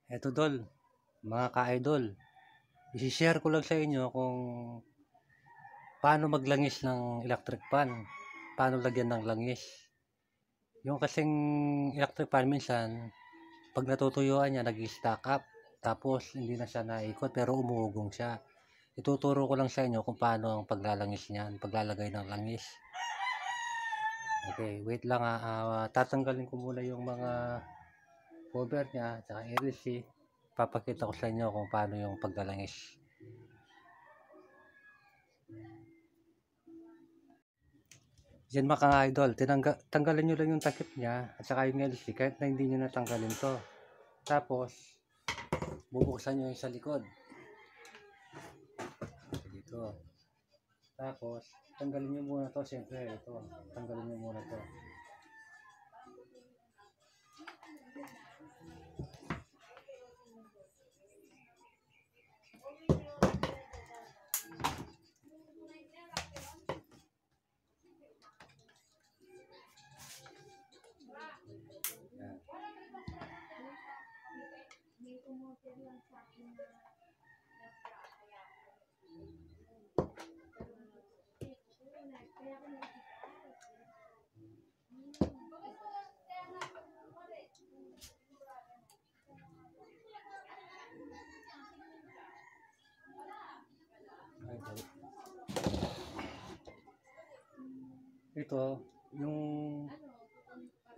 Eto Dol, mga ka-idol, i-share ko lang sa inyo kung paano maglangis ng electric fan, paano lagyan ng langis. Yung kasing electric fan minsan, pag natutuyuan niya, nag-stack up, tapos hindi na siya naikot pero umuugong siya. Ituturo ko lang sa inyo kung paano ang paglalangis niyan, paglalagay ng langis. Okay, wait lang tatanggalin ko muna yung mga cover niya, tsaka LC. Papakita ko sa inyo kung paano yung paglalangis. Yan mga idol, tanggalin nyo lang yung takip niya at saka yung LC kahit na hindi nyo natanggalin to. Tapos, bubuksan nyo yung sa likod. Dito. Tapos, tanggalin nyo muna to. Siyempre, ito. Tanggalin nyo muna to.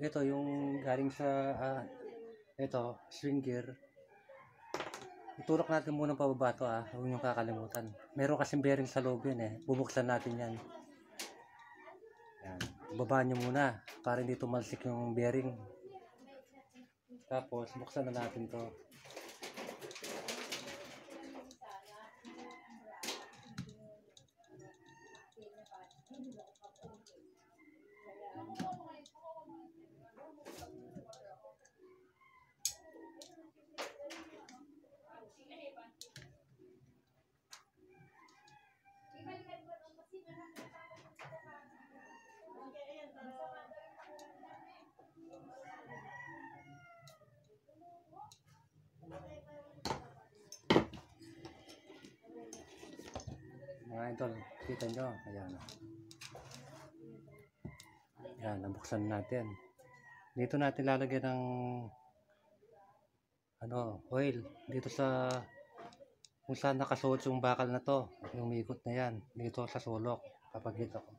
Ito yung galing sa swing gear. Itulak natin muna pababa to huwag nyo kakalimutan. Meron kasing bearing sa loob yan bubuksan natin yan. Yan. Babaan nyo muna para hindi tumalsik yung bearing. Tapos buksan na natin to. Mga idol, kita nyo, ayan. Ayan, nabuksan natin. Dito natin lalagyan ng oil. Dito sa kung saan nakasuot yung bakal na to, yung umiikot na yan. Dito sa sulok, papagita ko.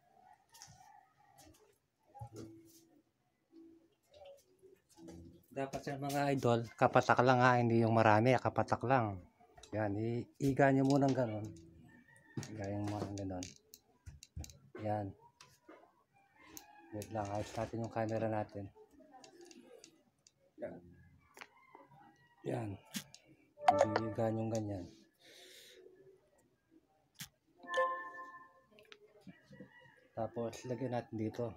Dapat sa mga idol, kapatak lang hindi yung marami, kapatak lang. Yan, iiga nyo munang ganon. Gayang mga ganon. Yan. Wait lang, ayos natin yung camera natin. Yan. Yan. Iiga nyo ganyan. Tapos, lagyan natin dito.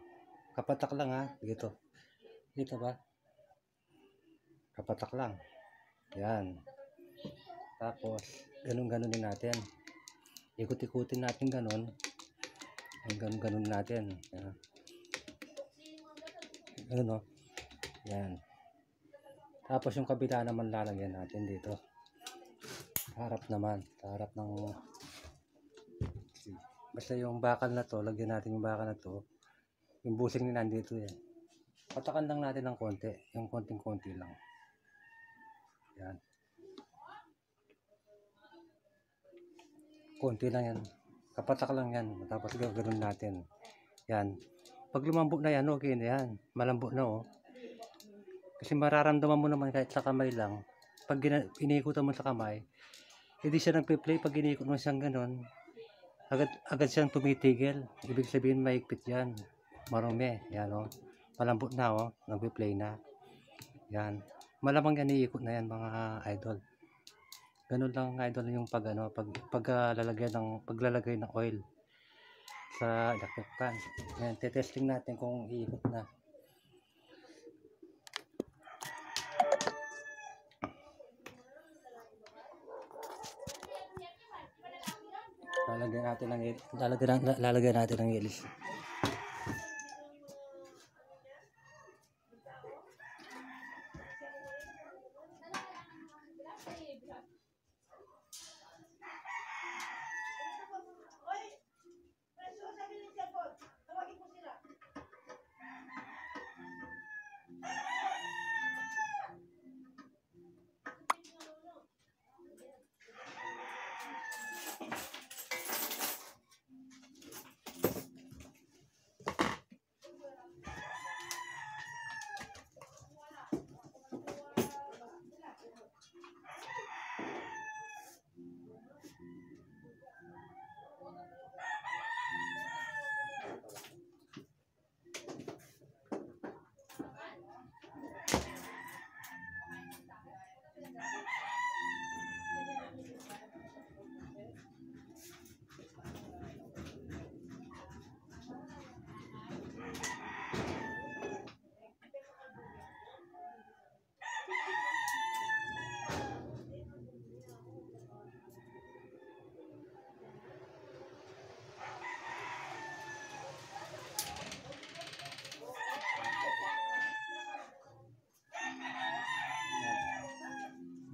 Kapatak lang dito. Dito ba? Kapatak lang. Yan. Tapos, ganun-ganun din natin. Ikot-ikutin natin ganun. Ganun-ganun natin. Yan. Ganun Yan. Tapos yung kabila naman lalagyan natin dito. Harap naman. Harap ng basta yung bakal na to, lagyan natin yung bakal na to. Yung busing na nandito patakan lang natin ng konti. Yung konting-konti lang. Yan. Konti lang yan. Kapatak lang yan. Tapos gagawin natin. Yan. Pag lumambot na yan, okay na yan. Malambot na Kasi mararamdaman mo naman kahit sa kamay lang. Pag iniikutan mo sa kamay, hindi siya nagpe-play. Pag iniikot mo siyang ganon, agad siyang tumitigil. Ibig sabihin maigpit yan. Marumi. Yan malambot na nagpe-play na. Yan. Malamang yan iikot na yan mga idol. Ganun lang idol yung paglalagay ng oil sa electric fan. Yan, testing natin kung iikot na. Lalagyan natin ng ilis.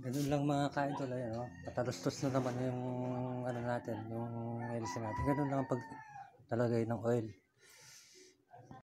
Ganun lang mga ka-idol, ayan, oh. Patalustos na naman yung ano natin, yung LC natin. Ganun lang ang paglalagay ng oil.